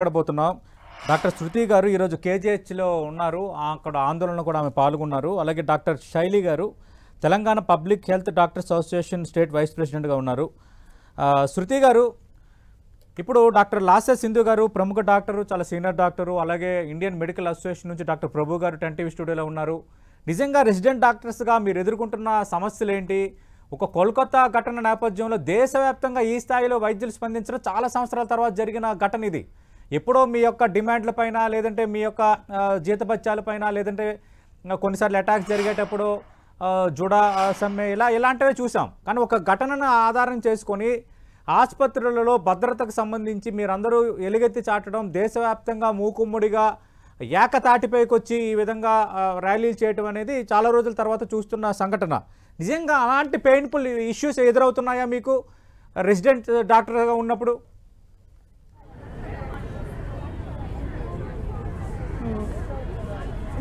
మాట్లాడబోతున్నాం. డాక్టర్ శృతి గారు ఈరోజు కేజీహెచ్లో ఉన్నారు. అక్కడ ఆందోళనలో కూడా ఆమె పాల్గొన్నారు. అలాగే డాక్టర్ శైలి గారు Telangana public health doctors association state vice ప్రెసిడెంట్గా ఉన్నారు. శృతి గారు, ఇప్పుడు డాక్టర్ లాసె సింధు గారు ప్రముఖ డాక్టరు, చాలా సీనియర్ డాక్టరు. అలాగే ఇండియన్ మెడికల్ అసోసియేషన్ నుంచి డాక్టర్ ప్రభు గారు 10 టీవీ స్టూడియోలో ఉన్నారు. నిజంగా రెసిడెంట్ డాక్టర్స్గా మీరు ఎదుర్కొంటున్న సమస్యలు ఏంటి? ఒక కోల్కతా ఘటన నేపథ్యంలో దేశవ్యాప్తంగా ఈ స్థాయిలో వైద్యులు స్పందించడం చాలా సంవత్సరాల తర్వాత జరిగిన ఘటన ఇది. ఎప్పుడో మీ యొక్క డిమాండ్లపైన, లేదంటే మీ యొక్క జీతభత్యాలపైన, లేదంటే కొన్నిసార్లు అటాక్స్ జరిగేటప్పుడు జుడా సమ్మె ఇలాంటివే చూసాం. కానీ ఒక ఘటనను ఆధారం చేసుకొని ఆసుపత్రులలో భద్రతకు సంబంధించి మీరందరూ ఎలుగెత్తి చాటడం, దేశవ్యాప్తంగా మూకుమ్మడిగా ఏకతాటిపైకి వచ్చి ఈ విధంగా ర్యాలీలు చేయడం అనేది చాలా రోజుల తర్వాత చూస్తున్న సంఘటన. నిజంగా అలాంటి పెయిన్ఫుల్ ఇష్యూస్ ఎదురవుతున్నాయా మీకు రెసిడెంట్ డాక్టర్గా ఉన్నప్పుడు?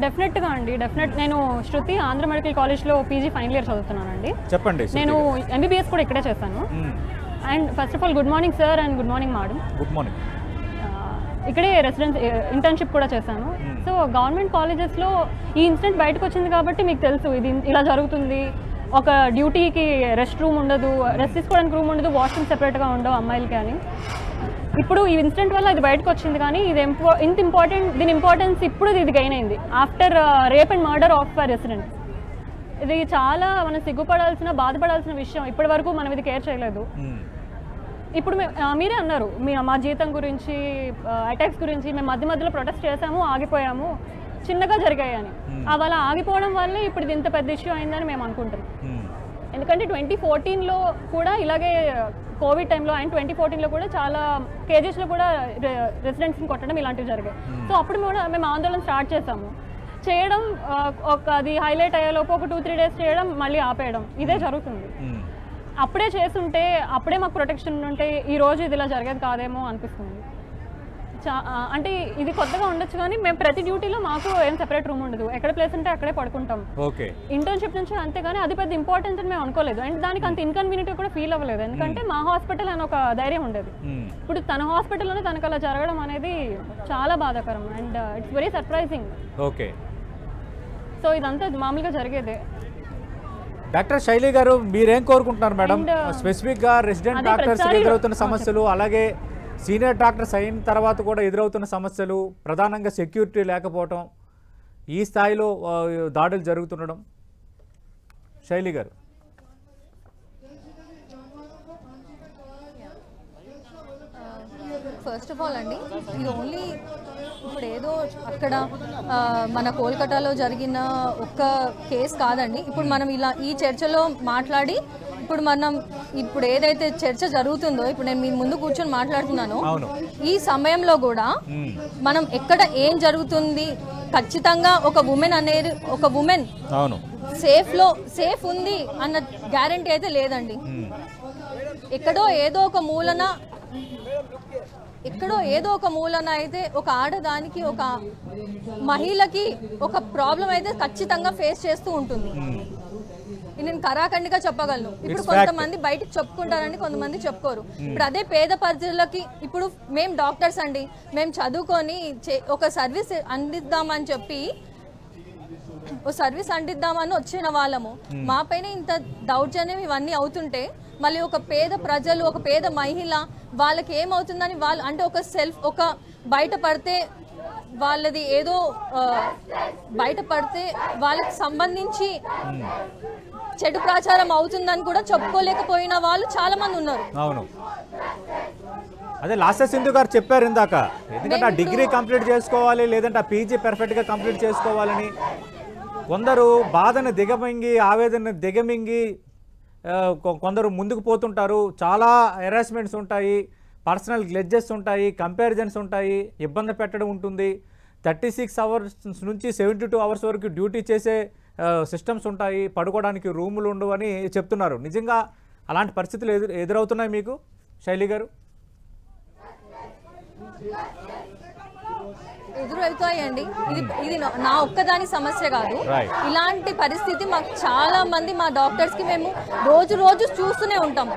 డెఫినెట్గా అండి, నేను శృతి ఆంధ్ర మెడికల్ కాలేజ్లో పీజీ ఫైనల్ ఇయర్ చదువుతున్నానండి. చెప్పండి. నేను ఎంబీబీఎస్ కూడా ఇక్కడే చేస్తాను. And first of all good morning sir and good morning madam. Good morning. ఇక్కడే రెసిడెన్స్ ఇంటర్న్షిప్ కూడా చేశాను. సో గవర్నమెంట్ కాలేజెస్లో ఈ ఇన్సిడెంట్ బయటకు వచ్చింది కాబట్టి మీకు తెలుసు ఇది ఇలా జరుగుతుంది. ఒక డ్యూటీకి రెస్ట్ రూమ్ ఉండదు, రెస్ట్ తీసుకోవడానికి రూమ్ ఉండదు, వాష్రూమ్ సెపరేట్గా ఉండవు అమ్మాయిలకి అని. ఇప్పుడు ఈ ఇన్సిడెంట్ వల్ల ఇది బయటకు వచ్చింది. కానీ ఇది ఇంత ఇంపార్టెంట్, దీని ఇంపార్టెన్స్ ఇప్పుడు ఇది గెయిన్ అయింది after rape and murder of resident. ఇది చాలా మనం సిగ్గుపడాల్సిన, బాధపడాల్సిన విషయం. ఇప్పటి వరకు మనం ఇది కేర్ చేయలేదు. ఇప్పుడు మీరే అన్నారు మా జీతం గురించి, అటాక్స్ గురించి మేము మధ్యలో ప్రొటెస్ట్ చేసాము, ఆగిపోయాము, చిన్నగా జరిగాయని. అవి ఆగిపోవడం వల్లే ఇప్పుడు ఇది ఇంత పెద్ద ఇష్యూ అయిందని మేము అనుకుంటున్నాం. ఎందుకంటే 2014లో కూడా ఇలాగే కోవిడ్ టైంలో అండ్ 2014లో కూడా చాలా కేజెస్లో కూడా రెసిడెంట్స్ని కొట్టడం ఇలాంటివి జరిగాయి. సో అప్పుడు కూడా మేము ఆందోళన స్టార్ట్ చేసాము. చేయడం అది హైలైట్ అయ్యేలోపు ఒక 2-3 డేస్ చేయడం, మళ్ళీ ఆపేయడం, ఇదే జరుగుతుంది. అప్పుడే చేస్తుంటే, అప్పుడే మాకు ప్రొటెక్షన్ ఉంటే ఈ రోజు ఇది ఇలా జరిగేది కాదేమో అనిపిస్తుంది. అంటే ఇది కొత్తగా ఉండొచ్చు కానీ మేము ప్రతి డ్యూటీలో మాకు ఏం సెపరేట్ రూమ్ ఉండదు. ఎక్కడ ప్లేస్ ఉంటే అక్కడే పడుకుంటాం. ఇంటర్న్షిప్ నుంచి అంతేగాని అది పెద్ద ఇంపార్టెన్స్ అని మేము అనుకోలేదు. అండ్ దానికి అంత ఇన్కన్వీనియంట్ కూడా ఫీల్ అవ్వలేదు. ఎందుకంటే మా హాస్పిటల్ అని ఒక ధైర్యం ఉండేది. ఇప్పుడు తన హాస్పిటల్లోనే తనకు అలా జరగడం అనేది చాలా బాధాకరం and it's very surprising. So ఇదంతా మామూలుగా జరిగేదే. డాక్టర్ శైలి గారు, మీరేం కోరుకుంటున్నారు మేడం స్పెసిఫిక్గా రెసిడెంట్ డాక్టర్స్ ఎదురవుతున్న సమస్యలు, అలాగే సీనియర్ డాక్టర్స్ అయిన తర్వాత కూడా ఎదురవుతున్న సమస్యలు, ప్రధానంగా సెక్యూరిటీ లేకపోవటం, ఈ స్థాయిలో దాడులు జరుగుతుండడం? శైలి గారు. ఫస్ట్ ఆఫ్ ఆల్ అండి, ఇది ఓన్లీ ఇప్పుడు ఏదో అక్కడ మన కోల్కతాలో జరిగిన ఒక్క కేసు కాదండి. ఇప్పుడు మనం ఇలా ఈ చర్చలో మాట్లాడి ఇప్పుడు ఏదైతే చర్చ జరుగుతుందో, ఇప్పుడు నేను మీ ముందు కూర్చొని మాట్లాడుతున్నానో, ఈ సమయంలో కూడా మనం ఎక్కడ ఏం జరుగుతుంది ఖచ్చితంగా ఒక ఉమెన్ సేఫ్ ఉంది అన్న గ్యారంటీ అయితే లేదండి. ఎక్కడో ఏదో ఒక మూలన అయితే ఒక ఆడదానికి, ఒక మహిళకి ఒక ప్రాబ్లం అయితే ఖచ్చితంగా ఫేస్ చేస్తూ ఉంటుంది. నేను కరాఖండిగా చెప్పగలను. ఇప్పుడు కొంతమంది బయటకు చెప్పుకుంటారని, కొంతమంది చెప్పుకోరు. ఇప్పుడు అదే పేద ప్రజలకి, ఇప్పుడు మేము డాక్టర్స్ అండి, మేము చదువుకొని ఒక సర్వీస్ అందిద్దామని చెప్పి వచ్చిన వాళ్ళము, మా పైన ఇంత దౌర్జన్యం ఇవన్నీ అవుతుంటే, మళ్ళీ ఒక పేద ప్రజలు, ఒక పేద మహిళ, వాళ్ళకి ఏమవుతుందని వాళ్ళు అంటే ఒక బయటపడితే వాళ్ళది ఏదో బయటపడితే వాళ్ళకి సంబంధించి చెడు ప్రచారం అవుతుందని కూడా చెప్పుకోలేకపోయిన వాళ్ళు చాలా మంది ఉన్నారు. అవును, అదే లాసె సింధు గారు చెప్పారు ఇందాక. ఎందుకంటే ఆ డిగ్రీ కంప్లీట్ చేసుకోవాలి, లేదంటే ఆ పీజీ పర్ఫెక్ట్గా కంప్లీట్ చేసుకోవాలని కొందరు బాధను దిగమింగి, ఆవేదన దిగమింగి కొందరు ముందుకు పోతుంటారు. చాలా హెరాస్మెంట్స్ ఉంటాయి, పర్సనల్ గ్లెడ్జెస్ ఉంటాయి, కంపారిజన్స్ ఉంటాయి, ఇబ్బంది పెట్టడం ఉంటుంది. 36 అవర్స్ నుంచి 72 అవర్స్ వరకు డ్యూటీ చేసే సిస్టమ్స్ ఉంటాయి, పడుకోవడానికి రూములు ఉండవు అని చెప్తున్నారు. నిజంగా అలాంటి పరిస్థితులు ఎదురవుతున్నాయి మీకు శైలి గారు? ఎదురవుతాయండి. ఇది నా ఒక్కదాని సమస్య కాదు. ఇలాంటి పరిస్థితి మాకు చాలా మంది మా డాక్టర్స్ కి మేము రోజు చూస్తూనే ఉంటాం.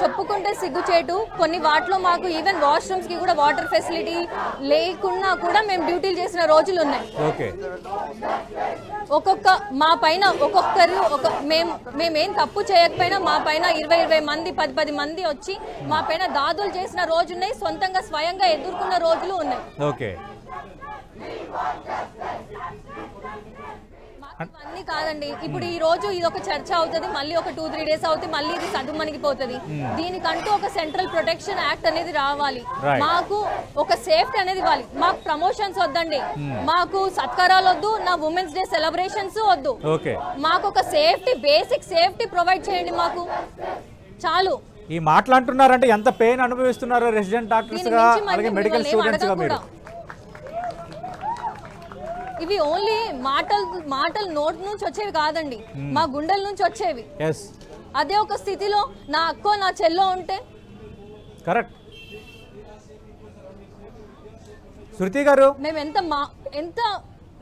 చెప్పుకుంటే సిగ్గుచేటు. కొన్ని వాటిలో మాకు ఈవెన్ వాష్రూమ్స్ కి కూడా వాటర్ ఫెసిలిటీ లేకున్నా కూడా మేము డ్యూటీలు చేసిన రోజులు ఉన్నాయి. మా పైన ఒక్కొక్కరు మేమేం తప్పు చేయకపోయినా మా పైన 20 మంది 10 మంది వచ్చి మా పైన దాడులు చేసిన రోజున్నాయి, సొంతంగా స్వయంగా ఎదుర్కొన్న రోజులు ఉన్నాయి. అన్నీ కాదండి. ఇప్పుడు ఈ రోజు ఇది ఒక చర్చ అవుతుంది, మళ్ళీ ఒక 2-3 days అవుతుంది, మళ్ళీ ఇది సదుమణిగిపోతుంది. దీనికంటూ ఒక సెంట్రల్ ప్రొటెక్షన్ యాక్ట్ అనేది రావాలి, మాకు ఒక సేఫ్టీ అనేది ఇవ్వాలి. మాకు ప్రమోషన్స్ వద్దండి, మాకు సత్కారాలు వద్దు, నా ఉమెన్స్ డే సెలబ్రేషన్స్ వద్దు, మాకు ఒక సేఫ్టీ, బేసిక్ సేఫ్టీ ప్రొవైడ్ చేయండి మాకు చాలు. ఈ మాట్లాడుతున్నారంటే ఎంత పెయిన్ అనుభవిస్తున్నారో రెసిడెంట్ డాక్టర్స్ గా అలాగే మెడికల్ స్టూడెంట్స్ గా మీరు. ఇవి ఓన్లీ మాటలు నోట్ నుంచి వచ్చేవి కాదండి, మా గుండెల నుంచి వచ్చేవి. అదే ఒక స్థితిలో నా అక్కో నా చెల్లో ఉంటే కరెక్ట్. శృతి గారు, మేము ఎంత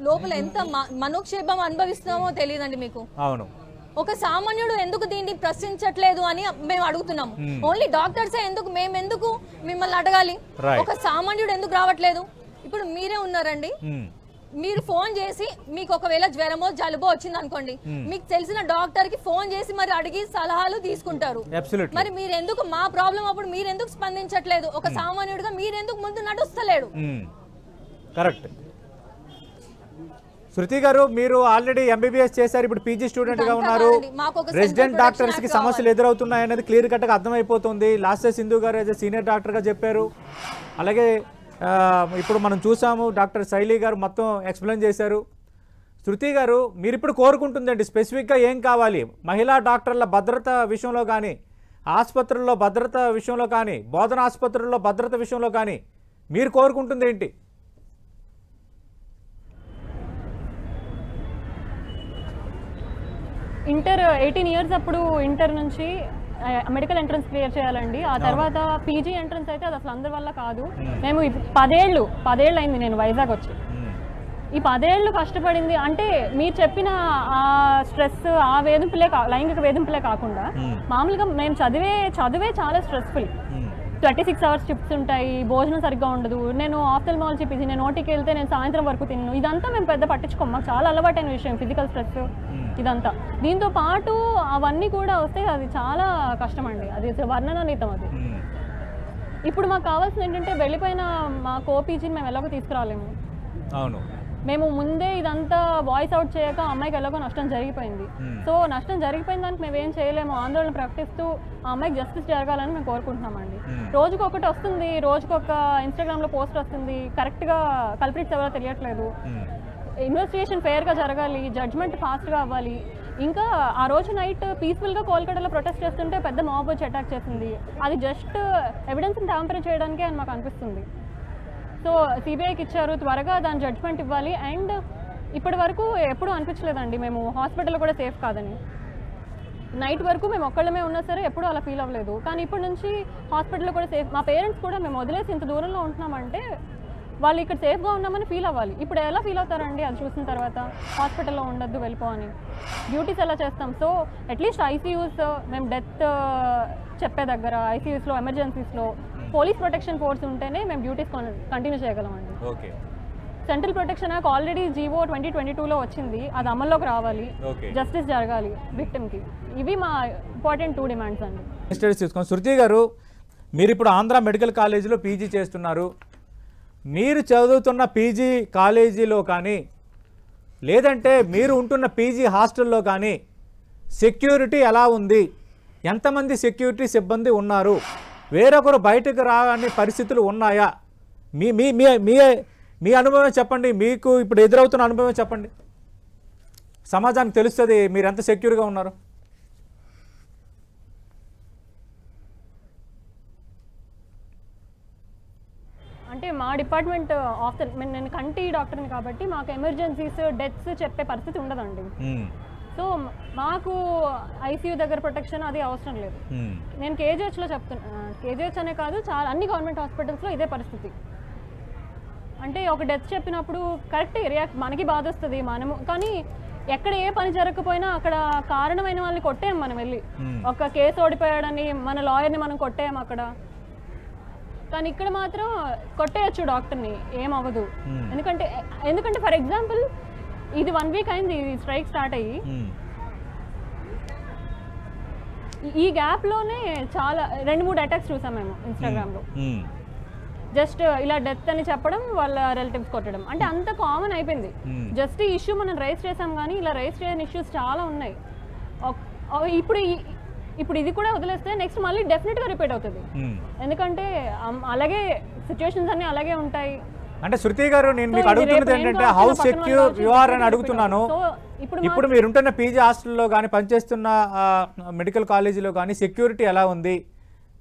లోపల ఎంత మనోక్షేమం అనుభవిస్తున్నామో తెలియదండి మీకు. అవును, ఒక సామాన్యుడు ఎందుకు దీన్ని ప్రశ్నించట్లేదు అని మేము అడుగుతున్నాము. ఓన్లీ డాక్టర్సే ఎందుకు, మేమెందుకు మిమ్మల్ని అడగాలి? ఒక సామాన్యుడు ఎందుకు రావట్లేదు? ఇప్పుడు మీరే ఉన్నారండి, మీరు ఫోన్ చేసి మీకు ఒకవేళ జ్వరమో జలుబో వచ్చింది అనుకోండి, మీకు తెలిసిన డాక్టర్ కి ఫోన్ చేసి మరి అడిగి సలహాలు తీసుకుంటారు. మరి మీరెందుకు మా ప్రాబ్లం అప్పుడు మీరెందుకు స్పందించట్లేదు? ఒక సామాన్యుడిగా మీరెందుకు ముందు నడుస్తలేడు? కరెక్ట్. శృతి గారు, మీరు ఆల్రెడీ ఎంబీబీఎస్ చేశారు, ఇప్పుడు పీజీ స్టూడెంట్ గా ఉన్నారు. రెసిడెంట్ డాక్టర్స్ కి సమస్యలు ఎదురవుతున్నాయి అనేది క్లియర్ కట్ గా అర్థమైపోతుంది. లాస్ట్ సింధు గారు యాజ్ సీనియర్ డాక్టర్ గా చెప్పారు. అలాగే ఇప్పుడు మనం చూసాము డాక్టర్ శైలి గారు మొత్తం ఎక్స్ప్లెయిన్ చేశారు. శృతి గారు, మీరు ఇప్పుడు కోరుకుంటుందండి స్పెసిఫిక్గా ఏం కావాలి? మహిళా డాక్టర్ల భద్రత విషయంలో కానీ, ఆసుపత్రుల్లో భద్రత విషయంలో కానీ, బోధన ఆసుపత్రుల్లో భద్రత విషయంలో కానీ మీరు కోరుకుంటుంది ఏంటి? ఇంటర్ 18 years అప్పుడు ఇంటర్ నుంచి మెడికల్ ఎంట్రన్స్ క్లియర్ చేయాలండి. ఆ తర్వాత పీజీ ఎంట్రన్స్ అయితే అది అసలు అందరి వల్ల కాదు. మేము 10 ఏళ్ళు అయింది నేను వైజాగ్ వచ్చి. ఈ 10 ఏళ్ళు కష్టపడింది అంటే మీరు చెప్పిన ఆ స్ట్రెస్, ఆ వేధింపులే, లైంగిక వేధింపులే కాకుండా మామూలుగా మేము చదివే చాలా స్ట్రెస్ఫుల్. 26 hours షిఫ్ట్స్ ఉంటాయి, భోజనం సరిగ్గా ఉండదు. నేను ఆఫ్థల్మాలజీ పీజీ, నేను ఓటీకి వెళ్తే నేను సాయంత్రం వరకు తిన్ను. ఇదంతా మేము పెద్ద పట్టించుకోం, మాకు చాలా అలవాటైన విషయం ఫిజికల్ స్ట్రెస్ ఇదంతా. దీంతో పాటు అవన్నీ కూడా వస్తే అది చాలా కష్టం అండి, అది వర్ణనాతీతం. అది ఇప్పుడు మాకు కావాల్సింది ఏంటంటే వెళ్ళిపోయిన మా కోపీజీని మేము ఎలాగో తీసుకురాలేము. అవును, మేము ముందే ఇదంతా వాయిస్ అవుట్ చేయక అమ్మాయికి ఎలాగో నష్టం జరిగిపోయింది. సో నష్టం జరిగిపోయిన దానికి మేము ఏం చేయలేము, ఆందోళన ప్రకటిస్తూ ఆ అమ్మాయికి జస్టిస్ జరగాలని మేము కోరుకుంటున్నామండి. రోజుకొకటి వస్తుంది, రోజుకొక ఇన్స్టాగ్రామ్లో పోస్ట్ వస్తుంది, కరెక్ట్గా కల్ప్రిట్స్ ఎవరో తెలియట్లేదు. ఇన్వెస్టిగేషన్ ఫెయిర్గా జరగాలి, జడ్జ్మెంట్ ఫాస్ట్గా అవ్వాలి. ఇంకా ఆ రోజు నైట్ పీస్ఫుల్గా కోల్కతాలో ప్రొటెస్ట్ చేస్తుంటే పెద్ద మాబ్ వచ్చి అటాక్ చేసింది. అది జస్ట్ ఎవిడెన్స్ని ట్యాంపర్ చేయడానికే అని మాకు అనిపిస్తుంది. సో సిబిఐకి ఇచ్చారు, త్వరగా దాని జడ్జ్మెంట్ ఇవ్వాలి. అండ్ ఇప్పటి వరకు ఎప్పుడూ అనిపించలేదండి మేము హాస్పిటల్లో కూడా సేఫ్ కాదని. నైట్ వరకు మేము ఒక్కళ్ళమే ఉన్నా సరే ఎప్పుడూ అలా ఫీల్ అవ్వలేదు. కానీ ఇప్పటి నుంచి హాస్పిటల్లో కూడా సేఫ్. మా పేరెంట్స్ కూడా మేము వదిలేసి ఇంత దూరంలో ఉంటున్నామంటే వాళ్ళు ఇక్కడ సేఫ్గా ఉన్నామని ఫీల్ అవ్వాలి. ఇప్పుడు ఎలా ఫీల్ అవుతారండి అది చూసిన తర్వాత? హాస్పిటల్లో ఉండొద్దు, వెళ్ళిపో అని. డ్యూటీస్ ఎలా చేస్తాం? సో అట్లీస్ట్ ఐసీయూస్, మేము డెత్ చెప్పే దగ్గర ఐసీయూస్లో, ఎమర్జెన్సీస్లో పోలీస్ ప్రొటెక్షన్ ఫోర్స్ ఉంటేనే మేము డ్యూటీస్ కంటిన్యూ చేయగలమండి. Okay, central protection act already GO 2022లో వచ్చింది, అది అమల్లోకి రావాలి, జస్టిస్ జరగాలి విక్టిమ్కి. ఇవి మా ఇంపార్టెంట్ 2 demands అండి. తీసుకోండి. శృతి గారు, మీరు ఇప్పుడు ఆంధ్ర మెడికల్ కాలేజీలో పీజీ చేస్తున్నారు. మీరు చదువుతున్న పీజీ కాలేజీలో కానీ లేదంటే మీరు ఉంటున్న పీజీ హాస్టల్లో కానీ సెక్యూరిటీ ఎలా ఉంది? ఎంతమంది సెక్యూరిటీ సిబ్బంది ఉన్నారు? వేరొకరు బయటకు రాని పరిస్థితులు ఉన్నాయా? మీ మీ మీ మీ అనుభవం చెప్పండి, మీకు ఇప్పుడు ఎదురవుతున్న అనుభవం చెప్పండి, సమాజానికి తెలుస్తుంది మీరు ఎంత సెక్యూర్గా ఉన్నారు. అంటే మా డిపార్ట్మెంట్ నేను కంటి డాక్టర్ని కాబట్టి మాకు ఎమర్జెన్సీస్, డెత్స్ చెప్పే పరిస్థితి ఉండదండి. సో మాకు ఐసీయూ దగ్గర ప్రొటెక్షన్ అది అవసరం లేదు. నేను కేజీహెచ్లో చెప్తున్నా, కేజీహెచ్ అనే కాదు, చాలా అన్ని గవర్నమెంట్ హాస్పిటల్స్లో ఇదే పరిస్థితి. అంటే ఒక డెత్ చెప్పినప్పుడు కరెక్ట్ రియాక్ట్, మనకి బాధ వస్తుంది, మనము కానీ ఎక్కడ ఏ పని జరగకపోయినా అక్కడ కారణమైన వాళ్ళని కొట్టేయం మనం వెళ్ళి. ఒక కేసు ఓడిపోయాడని మన లాయర్ని మనం కొట్టేయం అక్కడ. కానీ ఇక్కడ మాత్రం కొట్టేయచ్చు డాక్టర్ని, ఏమవ్వదు. ఎందుకంటే ఫర్ ఎగ్జాంపుల్ ఇది 1 వీక్ అయింది ఈ స్ట్రైక్ స్టార్ట్ అయ్యి. ఈ గ్యాప్లోనే చాలా 2-3 అటాక్స్ చూసాం మేము ఇన్స్టాగ్రామ్లో. జస్ట్ ఇలా డెత్ అని చెప్పడం, వాళ్ళ రిలేటివ్స్ కొట్టడం, అంటే అంత కామన్ అయిపోయింది. జస్ట్ ఈ ఇష్యూ మనం రైజ్ చేసాం కానీ ఇలా రైజ్ చేయని ఇష్యూస్ చాలా ఉన్నాయి. ఇప్పుడు ఇది కూడా వదిలేస్తే నెక్స్ట్ మళ్ళీ డెఫినెట్గా రిపీట్ అవుతుంది. ఎందుకంటే అలాగే సిచ్యువేషన్స్ అన్నీ అలాగే ఉంటాయి. అంటే శృతి గారు, నేను మీకు అడుగుతున్నది ఏంటంటే హౌ సెక్యూర్ యు ఆర్ అని అడుగుతున్నాను. ఇప్పుడు మీరుంటున్న పీజీ హాస్టల్లో కానీ పనిచేస్తున్న మెడికల్ కాలేజీలో కానీ సెక్యూరిటీ ఎలా ఉంది?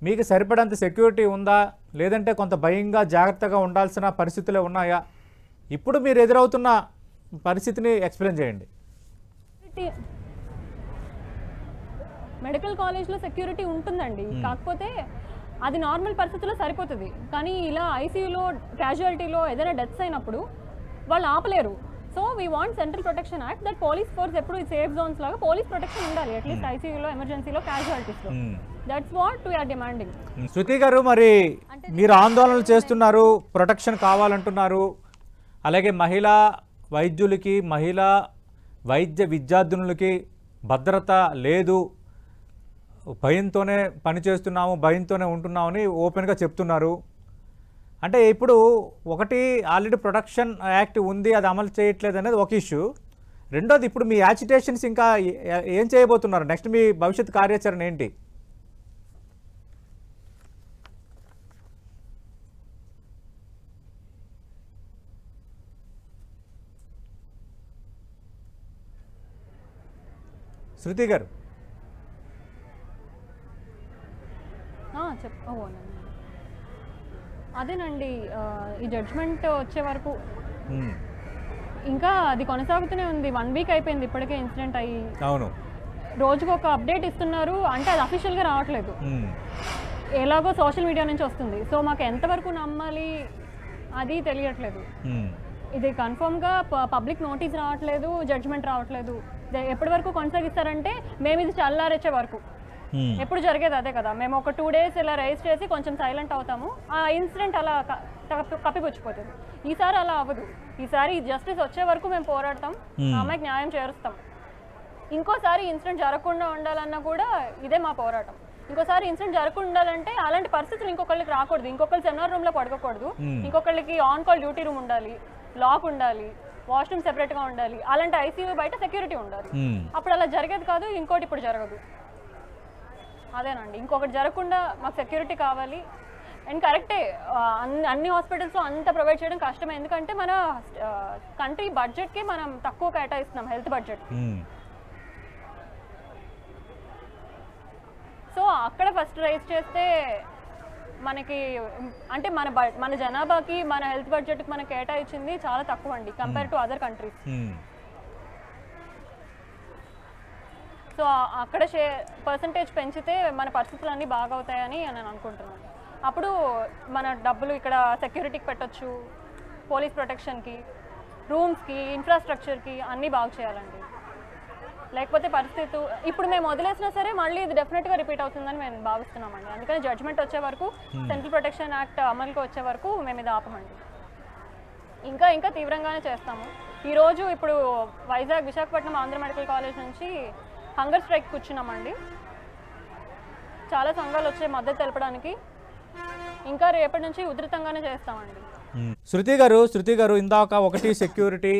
మీకు సరిపడంత సెక్యూరిటీ ఉందా, లేదంటే కొంత భయంగా జాగ్రత్తగా ఉండాల్సిన పరిస్థితులే ఉన్నాయా? ఇప్పుడు మీరు ఎదురవుతున్న పరిస్థితిని ఎక్స్ప్లెయిన్ చేయండి. మెడికల్ కాలేజ్లో సెక్యూరిటీ ఉంటుందండి, కాకపోతే అది నార్మల్ పరిస్థితుల్లో సరిపోతుంది. కానీ ఇలా ఐసీయూలో క్యాజువాలిటీలో ఏదైనా డెత్స్ అయినప్పుడు వాళ్ళు ఆపలేరు. So we want central protection act, that police force ఎప్పుడు సేఫ్ జోన్స్ లాగా పోలీస్ ప్రొటెక్షన్ ఉండాలి అట్లీస్ట్ ఐసీయూలో, ఎమర్జెన్సీలో, క్యాజువాలిటీస్లో. That's what we are demanding. Shruti గారు, మరి మీరు ఆందోళనలు చేస్తున్నారు, ప్రొటెక్షన్ కావాలంటున్నారు, అలాగే మహిళా వైద్యులకి, మహిళా వైద్య విద్యార్థినులకి భద్రత లేదు, భయంతోనే పనిచేస్తున్నాము, భయంతోనే ఉంటున్నామని ఓపెన్గా చెప్తున్నారు. అంటే ఇప్పుడు ఒకటి ఆల్రెడీ ప్రొటెక్షన్ యాక్ట్ ఉంది, అది అమలు చేయట్లేదు అనేది ఒక ఇష్యూ. రెండోది, ఇప్పుడు మీ యాజిటేషన్స్ ఇంకా ఏం చేయబోతున్నారు? నెక్స్ట్ మీ భవిష్యత్ కార్యాచరణ ఏంటి? శృతి గారు అదేనండి, ఈ జడ్జ్మెంట్ వచ్చే వరకు ఇంకా అది కొనసాగుతూనే ఉంది. 1 వీక్ అయిపోయింది ఇప్పటికే ఇన్సిడెంట్ అయ్యి. అవును, రోజుకు ఒక అప్డేట్ ఇస్తున్నారు, అంటే అది అఫీషియల్గా రావట్లేదు, ఎలాగో సోషల్ మీడియా నుంచి వస్తుంది. సో మాకు ఎంతవరకు నమ్మాలి అది తెలియట్లేదు. ఇది కన్ఫర్మ్గా పబ్లిక్ నోటీస్ రావట్లేదు, జడ్జ్మెంట్ రావట్లేదు. ఎప్పటి వరకు కొనసాగిస్తారంటే మేము ఇది చల్లారేచ్చే వరకు. ఎప్పుడు జరిగేది అదే కదా, మేము ఒక 2 డేస్ ఇలా రైజ్ చేసి కొంచెం సైలెంట్ అవుతాము, ఆ ఇన్సిడెంట్ అలా కప్పిపుచ్చిపోతుంది. ఈసారి అలా అవ్వదు. ఈసారి జస్టిస్ వచ్చే వరకు మేము పోరాడతాం, అమ్మాయికి న్యాయం చేరుస్తాం. ఇంకోసారి ఇన్సిడెంట్ జరగకుండా ఉండాలన్నా కూడా ఇదే మా పోరాటం. ఇంకోసారి ఇన్సిడెంట్ జరగకుండా ఉండాలంటే అలాంటి పరిస్థితులు ఇంకొకళ్ళకి రాకూడదు, ఇంకొకళ్ళు సెమినార్ రూమ్లో పడుకోకూడదు, ఇంకొకళ్ళకి ఆన్ కాల్ డ్యూటీ రూమ్ ఉండాలి, లాక్ ఉండాలి, వాష్రూమ్ సెపరేట్గా ఉండాలి, అలాంటి ఐసీయూ బయట సెక్యూరిటీ ఉండాలి. అప్పుడు అలా జరిగేది కాదు, ఇంకోటి ఇప్పుడు జరగదు. అదేనండి, ఇంకొకటి జరగకుండా మాకు సెక్యూరిటీ కావాలి. అండ్ కరెక్టే, అన్ని హాస్పిటల్స్లో అంత ప్రొవైడ్ చేయడం కష్టమే, ఎందుకంటే మన కంట్రీ బడ్జెట్కి మనం తక్కువ కేటాయిస్తున్నాం, హెల్త్ బడ్జెట్. సో అక్కడ ఫస్ట్ రైజ్ చేస్తే మనకి అంటే మన జనాభాకి, మన హెల్త్ బడ్జెట్కి మనం కేటాయించింది చాలా తక్కువ అండి compare to other countries. So అక్కడ పర్సంటేజ్ పెంచితే మన పరిస్థితులు అన్నీ బాగా అవుతాయని నేను అనుకుంటున్నాను. అప్పుడు మన డబ్బులు ఇక్కడ సెక్యూరిటీకి పెట్టచ్చు, పోలీస్ ప్రొటెక్షన్కి, రూమ్స్కి, ఇన్ఫ్రాస్ట్రక్చర్కి అన్నీ బాగు చేయాలండి. లేకపోతే పరిస్థితి ఇప్పుడు మేము వదిలేసినా సరే మళ్ళీ ఇది డెఫినెట్గా రిపీట్ అవుతుందని మేము భావిస్తున్నామండి. అందుకని జడ్జ్మెంట్ వచ్చే వరకు, సెంట్రల్ ప్రొటెక్షన్ యాక్ట్ అమలుకి వచ్చే వరకు మేము ఇది ఆపమండి. ఇంకా తీవ్రంగానే చేస్తాము. ఈరోజు ఇప్పుడు వైజాగ్, విశాఖపట్నం ఆంధ్ర మెడికల్ కాలేజ్ నుంచి హంగర్ స్ట్రైక్ కూర్చున్నామండి. చాలా సంఘాలు వచ్చే మద్దతు తెలపడానికి. ఇంకా రేపటి నుంచి ఉధృతంగానే చేస్తామండి. శృతి గారు ఇందాక ఒకటి సెక్యూరిటీ,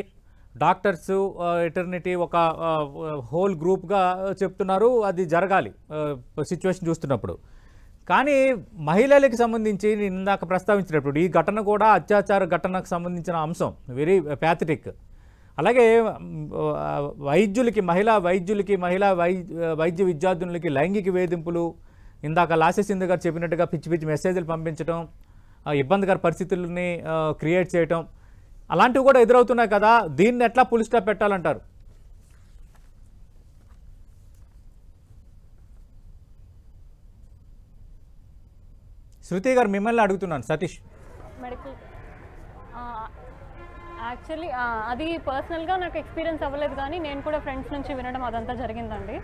డాక్టర్స్, ఎటర్నిటీ ఒక హోల్ గ్రూప్గా చెప్తున్నారు, అది జరగాలి సిచ్యువేషన్ చూస్తున్నప్పుడు. కానీ మహిళలకు సంబంధించి నేను ఇందాక ప్రస్తావించినప్పుడు ఈ ఘటన కూడా అత్యాచార ఘటనకు సంబంధించిన అంశం, వెరీ ప్యాథటిక్. అలాగే వైద్యులకి, మహిళా వైద్య విద్యార్థులకి లైంగిక వేధింపులు, ఇందాక లాసెసింద్ గారు చెప్పినట్టుగా పిచ్చి పిచ్చి మెసేజ్లు పంపించడం, ఇబ్బందికర పరిస్థితులని క్రియేట్ చేయటం, అలాంటివి కూడా ఎదురవుతున్నాయి కదా. దీన్ని ఎట్లా ఫుల్ స్టాప్ పెట్టాలంటారు? శృతి గారు, మిమ్మల్ని అడుగుతున్నాను. సతీష్. యాక్చువల్లీ అది పర్సనల్గా నాకు ఎక్స్పీరియన్స్ అవ్వలేదు, కానీ నేను కూడా ఫ్రెండ్స్ నుంచి వినడం అదంతా జరిగిందండి.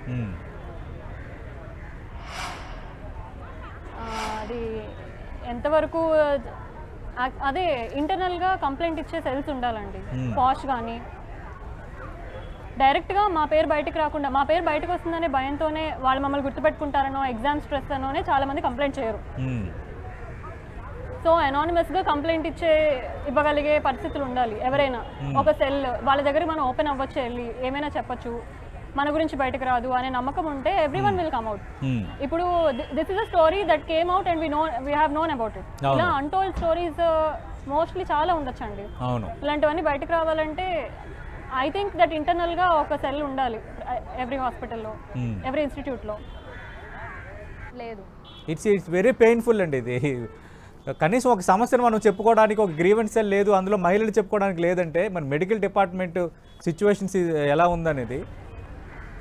అది ఎంతవరకు అదే ఇంటర్నల్గా కంప్లైంట్ ఇచ్చే సెల్స్ ఉండాలండి. పాష్ కానీ డైరెక్ట్గా మా పేరు బయటకు రాకుండా, మా పేరు బయటకు వస్తుందనే భయంతోనే వాళ్ళు మమ్మల్ని గుర్తుపెట్టుకుంటారనో ఎగ్జామ్ స్ట్రెస్ అనోనే చాలామంది కంప్లైంట్ చేయరు. సో అనానిమస్గా కంప్లైంట్ ఇవ్వగలిగే పరిస్థితులు ఉండాలి. ఎవరైనా ఒక సెల్ వాళ్ళ దగ్గర మనం ఓపెన్ అవ్వచ్చు, వెళ్ళి ఏమైనా చెప్పచ్చు, మన గురించి బయటకు రాదు అనే నమ్మకం ఉంటే ఎవ్రీవన్ విల్ కమ్ అవుట్. ఇప్పుడు this is a story that came out and we have known about it. ఇలా అన్టోల్డ్ స్టోరీస్ మోస్ట్లీ చాలా ఉండొచ్చండి. ఇలాంటివన్నీ బయటకు రావాలంటే ఐ థింక్ దట్ ఇంటర్నల్గా ఒక సెల్ ఉండాలి ఎవ్రీ హాస్పిటల్లో, ఎవ్రీ ఇన్స్టిట్యూట్లో. లేదు, ఇట్స్ వెరీ పెయిన్ఫుల్ అండి ఇది. కనీసం ఒక సమస్యను మనం చెప్పుకోవడానికి ఒక గ్రీవెన్స్ సెల్ లేదు, అందులో మహిళలు చెప్పుకోవడానికి లేదంటే మరి మెడికల్ డిపార్ట్మెంట్ సిచ్యువేషన్స్ ఎలా ఉందనేది.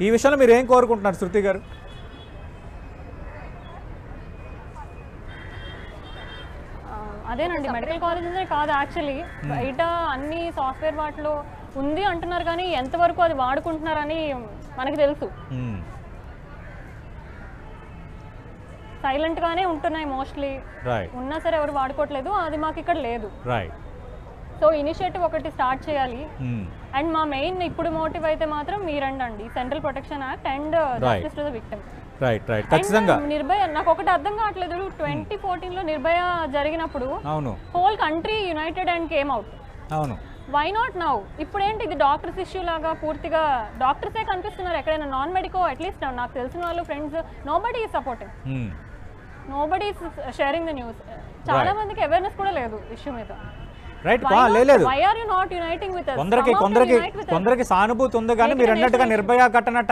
ఈ విషయంలో మీరు ఏం కోరుకుంటున్నారు శృతి గారు? అదేనండి, మెడికల్ కాలేజెసే కాదు యాక్చువల్లీ బయట అన్ని సాఫ్ట్వేర్ వాటిలో ఉంది అంటున్నారు, కానీ ఎంతవరకు అది వాడుకుంటున్నారని మనకు తెలుసు. సైలెంట్ గానే ఉంటున్నాయి మోస్ట్లీ, ఉన్నా సరే ఎవరు వాడుకోవట్లేదు. అది మాకు ఇక్కడ లేదు. సో ఇనిషియేటివ్ ఒకటి స్టార్ట్ చేయాలి. అండ్ మా మెయిన్ ఇప్పుడు మోటివ్ అయితే మాత్రం మీరండి, central protection act and justice to the victim. Nirbhaya నాకు ఒకటి అర్థం కావట్లేదు, 2014లో నిర్భయ జరిగినప్పుడు whole country united and came out. Why not now? ఇప్పుడు ఏంటి ఇది డాక్టర్స్ ఇష్యూ లాగా పూర్తిగా డాక్టర్సే కనిపిస్తున్నారు ఎక్కడైనా. నాన్ మెడికో అట్లీస్ట్ నాకు తెలిసిన వాళ్ళు friends nobody is supporting, nobody is sharing the news. చాలా మందికి అవేర్నెస్ కూడా లేదు ఇష్యూ మీద. లేదు, why are you not uniting with us? కొందరికి సానుభూతి ఉంది, కానీ మీరు అన్నట్టుగా నిర్భయ ఘటన